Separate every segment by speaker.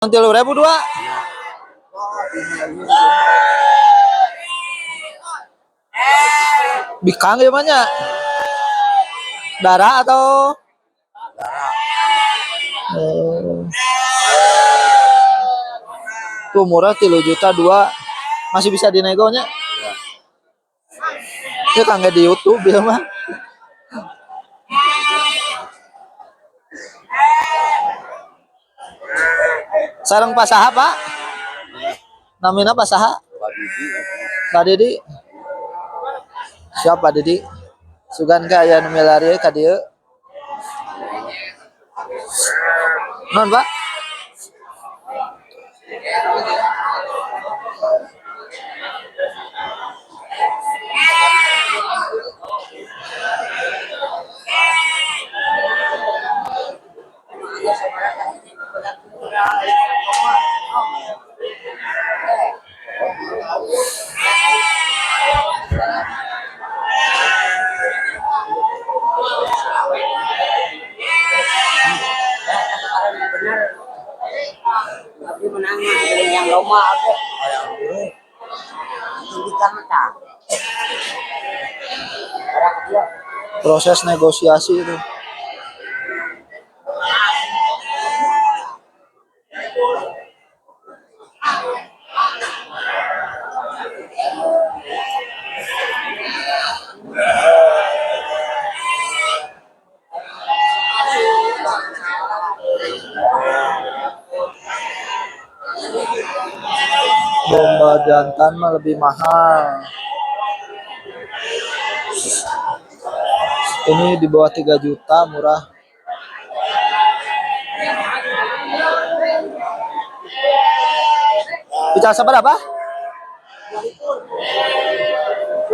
Speaker 1: 3.000 dua. Bikang gimana? Darah atau? Tuh murah 3.200.000 masih bisa dinegonya. Itu kan di YouTube ya mah. Sarang pasaha Pak? Namina pasaha? Pak Didi. Siapa Didi? Sugan ke aya nu milari ka dieu. Non Pak?
Speaker 2: Yang loma aku.
Speaker 1: Proses negosiasi itu. Domba jantan mah lebih mahal. Ini di bawah 3 juta murah. Bicara seberapa?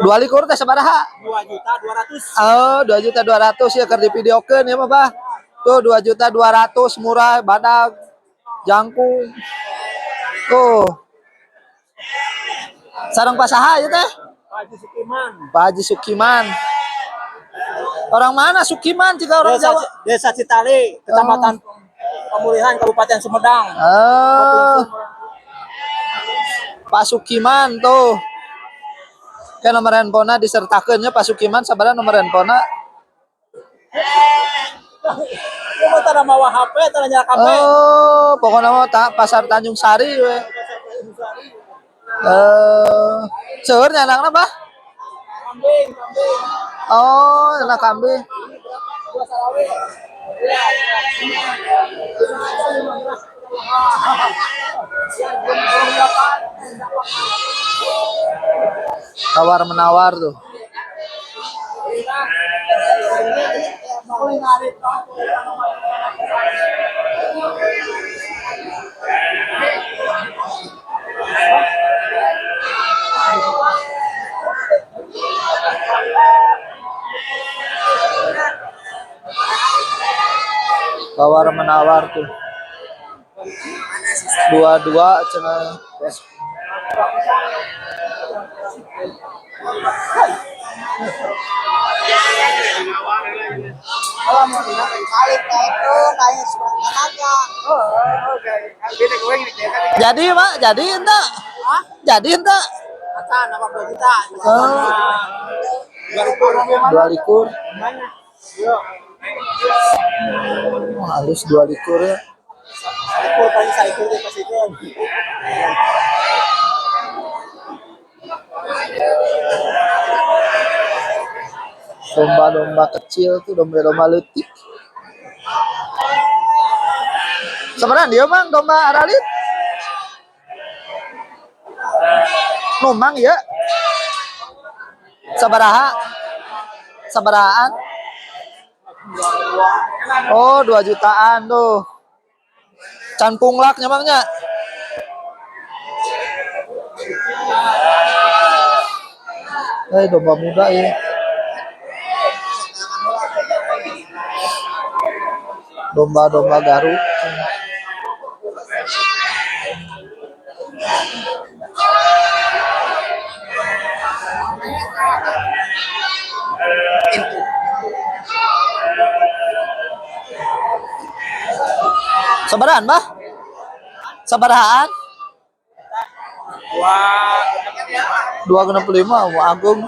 Speaker 1: 2 likur teh sabaraha?
Speaker 2: 2.200.000.
Speaker 1: Oh, 2.200.000 ya keur divideokeun ya mah, Bah. Tuh 2.200.000 murah badag jangkung. Tuh. Sarang pasaha ya teh?
Speaker 2: Pak Haji Sukiman.
Speaker 1: Pak Haji Sukiman. Orang mana Sukiman jika orang Jawa?
Speaker 2: Desa Citali, Kecamatan Pemulihan Kabupaten Sumedang.
Speaker 1: Pak Sukiman tuh. Ke nomor handphonenya disertakeunnya Pak Sukiman sabaraha nomor handphonenya?
Speaker 2: Itu tara mawa HP, tara nyala HP.
Speaker 1: Oh, pokoknya mah pasar Tanjung Sari we. Seueur nyanangna, Bah?
Speaker 2: Kambing.
Speaker 1: Oh, anak kambing.
Speaker 2: Dua salawe.
Speaker 1: Tawar menawar tuh. Tawar menawar tuh. Dua cenah. Jadi Pak, jadi ente? Jadi ente?
Speaker 2: Acan apa 2 juta?
Speaker 1: Oh. 2 likur. Halus 2 likur ya.
Speaker 2: Likur paling saikur di pas itu.
Speaker 1: Domba-domba kecil tuh, domba-domba leutik. Sebenarnya dia Bang domba aralit. Numang ya. Sabaraha? Sabarahaan? Oh, 2 jutaan tuh. Can punglaknya Bangnya. Domba muda ya. Domba-domba Garut. Sebaran, Bah? Sabarahaan?
Speaker 2: Wah,
Speaker 1: 265, mau agung.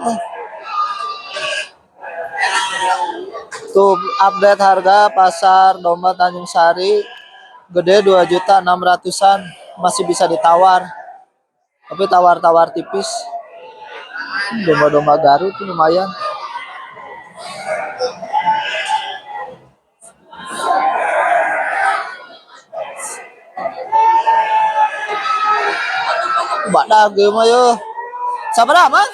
Speaker 1: Tuh update harga pasar domba Tanjung Sari gede 2.600.000-an, masih bisa ditawar. Tapi tawar-tawar tipis. Domba-domba Garut tuh lumayan. Badak ge mah yo. Sabaraha mah?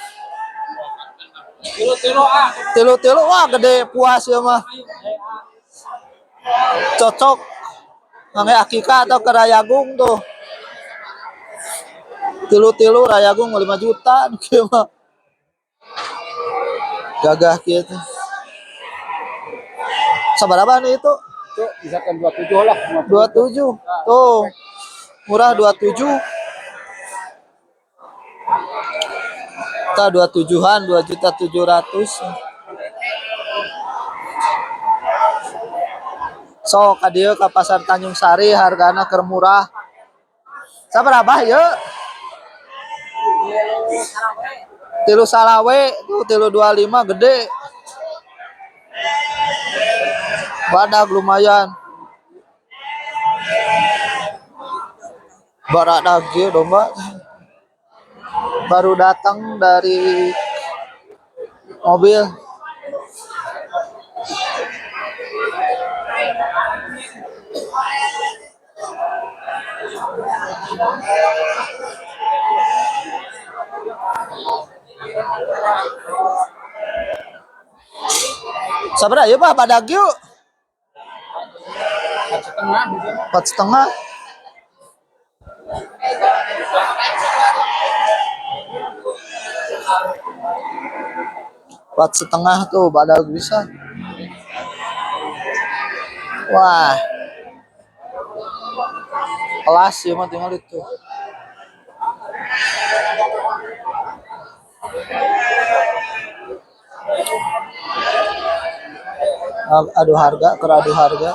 Speaker 2: kilo-kilo ah.
Speaker 1: Tilu-tilu wah gede puas ya mah. Cocok ngange akikah atau ke Rayagung tuh. Tilu-tilu Rayagung 5 juta kieu mah. Gagah gitu. Sabaraha nih itu?
Speaker 2: Itu misalkan 27 lah.
Speaker 1: 27. Tuh. Murah 27. Kita 27-an, 2.700.000. So, ka dieu ka pasar Tanjung Sari hargana keur murah. Sabaraha ye? Tilu salawe tuh tilu 25 gede. Badak lumayan. Badak ge domba. Baru datang dari mobil. Sabaraha ya Pak badak yuk?
Speaker 2: Setengah.
Speaker 1: 4,5. Empat setengah tuh badak bisa. Wah, kelas ya mah tinggal itu. Aduh harga, keradu harga.